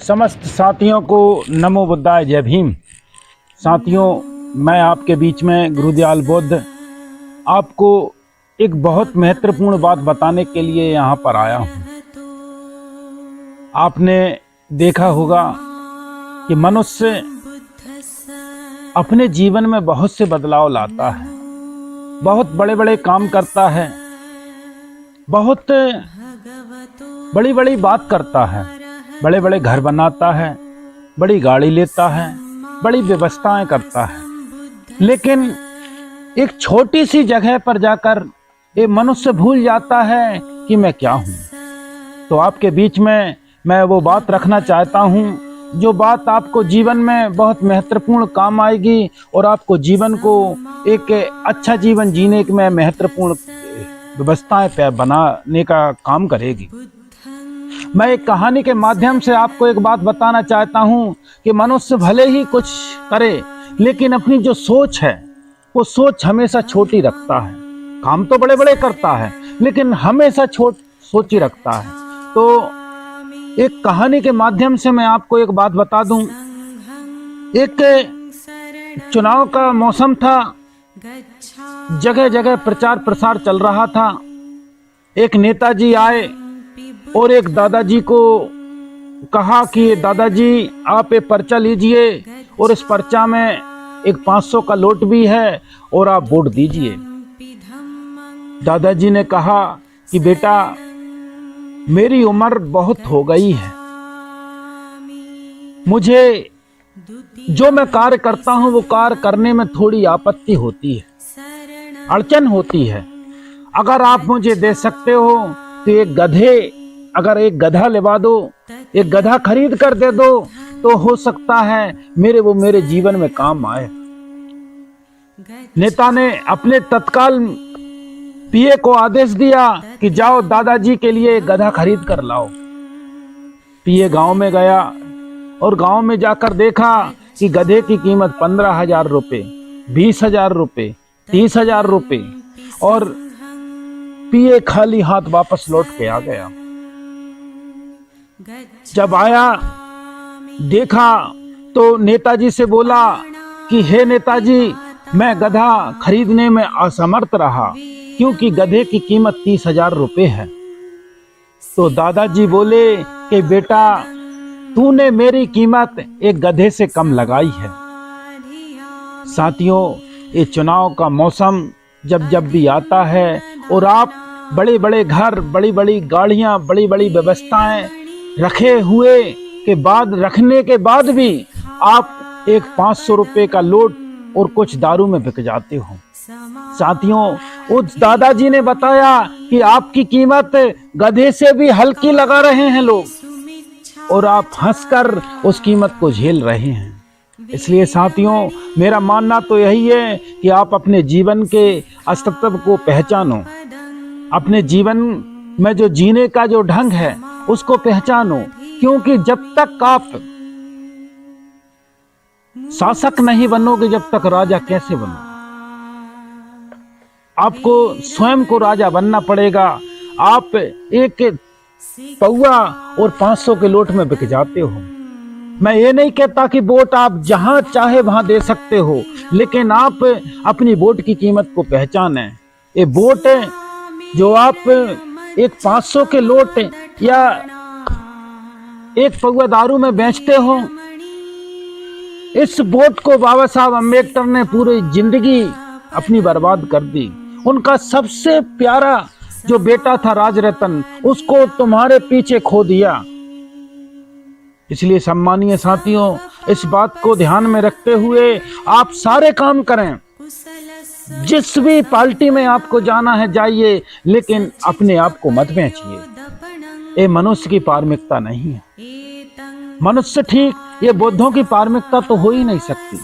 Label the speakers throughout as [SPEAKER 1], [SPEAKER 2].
[SPEAKER 1] समस्त साथियों को नमो बुद्धाय, जय भीम। साथियों, मैं आपके बीच में गुरुदयाल बुद्ध आपको एक बहुत महत्वपूर्ण बात बताने के लिए यहाँ पर आया हूँ। आपने देखा होगा कि मनुष्य अपने जीवन में बहुत से बदलाव लाता है, बहुत बड़े बड़े काम करता है, बहुत बड़ी बड़ी बात करता है, बड़े बड़े घर बनाता है, बड़ी गाड़ी लेता है, बड़ी व्यवस्थाएं करता है, लेकिन एक छोटी सी जगह पर जाकर ये मनुष्य भूल जाता है कि मैं क्या हूँ। तो आपके बीच में मैं वो बात रखना चाहता हूँ जो बात आपको जीवन में बहुत महत्वपूर्ण काम आएगी और आपको जीवन को एक अच्छा जीवन जीने में महत्वपूर्ण व्यवस्थाएं बनाने का काम करेगी। मैं एक कहानी के माध्यम से आपको एक बात बताना चाहता हूं कि मनुष्य भले ही कुछ करे, लेकिन अपनी जो सोच है वो सोच हमेशा छोटी रखता है। काम तो बड़े बड़े करता है, लेकिन हमेशा सोची रखता है। तो एक कहानी के माध्यम से मैं आपको एक बात बता दूं। एक चुनाव का मौसम था, जगह जगह प्रचार प्रसार चल रहा था। एक नेताजी आए और एक दादाजी को कहा कि दादाजी आप ये पर्चा लीजिए और इस पर्चा में एक 500 का नोट भी है और आप वोट दीजिए। दादाजी ने कहा कि बेटा, मेरी उम्र बहुत हो गई है, मुझे जो मैं कार्य करता हूं वो कार्य करने में थोड़ी आपत्ति होती है, अड़चन होती है। अगर आप मुझे दे सकते हो तो एक गधा लेवा दो, एक गधा खरीद कर दे दो, तो हो सकता है मेरे जीवन में काम आए। नेता ने अपने तत्काल पीए को आदेश दिया कि जाओ दादाजी के लिए एक गधा खरीद कर लाओ। पीए गांव में गया और गांव में जाकर देखा कि गधे की कीमत 15,000 रुपये, 20,000 रुपये, 30,000 रुपये, और पीए खाली हाथ वापस लौट के आ गया। जब आया देखा तो नेताजी से बोला कि हे नेताजी, मैं गधा खरीदने में असमर्थ रहा क्योंकि गधे की कीमत 30,000 रुपये है। तो दादाजी बोले कि बेटा, तूने मेरी कीमत एक गधे से कम लगाई है। साथियों, ये चुनाव का मौसम जब भी आता है और आप बड़े बड़े घर, बड़ी बड़ी गाड़ियां, बड़ी बड़ी व्यवस्थाएं रखने के बाद भी आप एक 500 रुपये का नोट और कुछ दारू में बिक जाते हो। साथियों, उस दादाजी ने बताया कि आपकी कीमत गधे से भी हल्की लगा रहे हैं लोग और आप हंसकर उस कीमत को झेल रहे हैं। इसलिए साथियों, मेरा मानना तो यही है कि आप अपने जीवन के अस्तित्व को पहचानो, अपने जीवन में जो जीने का जो ढंग है उसको पहचानो, क्योंकि जब तक आप शासक नहीं बनोगे, जब तक राजा कैसे बनोगे? आपको स्वयं को राजा बनना पड़ेगा। आप एक पौवा और 500 के नोट में बिक जाते हो। मैं ये नहीं कहता कि वोट आप जहां चाहे वहां दे सकते हो, लेकिन आप अपनी वोट की कीमत को पहचानें। ये वोट जो आप एक 500 के नोट या एक पौवा दारू में बेचते हो, इस वोट को बाबा साहब अम्बेडकर ने पूरी जिंदगी अपनी बर्बाद कर दी। उनका सबसे प्यारा जो बेटा था राजरत्न, उसको तुम्हारे पीछे खो दिया। इसलिए सम्मानीय साथियों, इस बात को ध्यान में रखते हुए आप सारे काम करें। जिस भी पार्टी में आपको जाना है जाइए, लेकिन अपने आप को मत बेचिए। ये मनुष्य की पारमिकता नहीं है। मनुष्य ठीक, ये बुद्धों की पारमिकता तो हो ही नहीं सकती।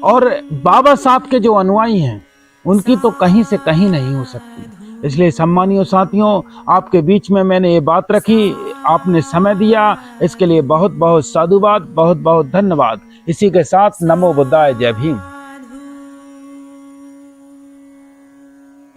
[SPEAKER 1] और बाबा साहब के जो अनुयायी हैं उनकी तो कहीं से कहीं नहीं हो सकती। इसलिए सम्मानीय साथियों, आपके बीच में मैंने ये बात रखी, आपने समय दिया, इसके लिए बहुत बहुत साधुवाद, बहुत बहुत धन्यवाद। इसी के साथ नमो बुद्धाय, जय भीम।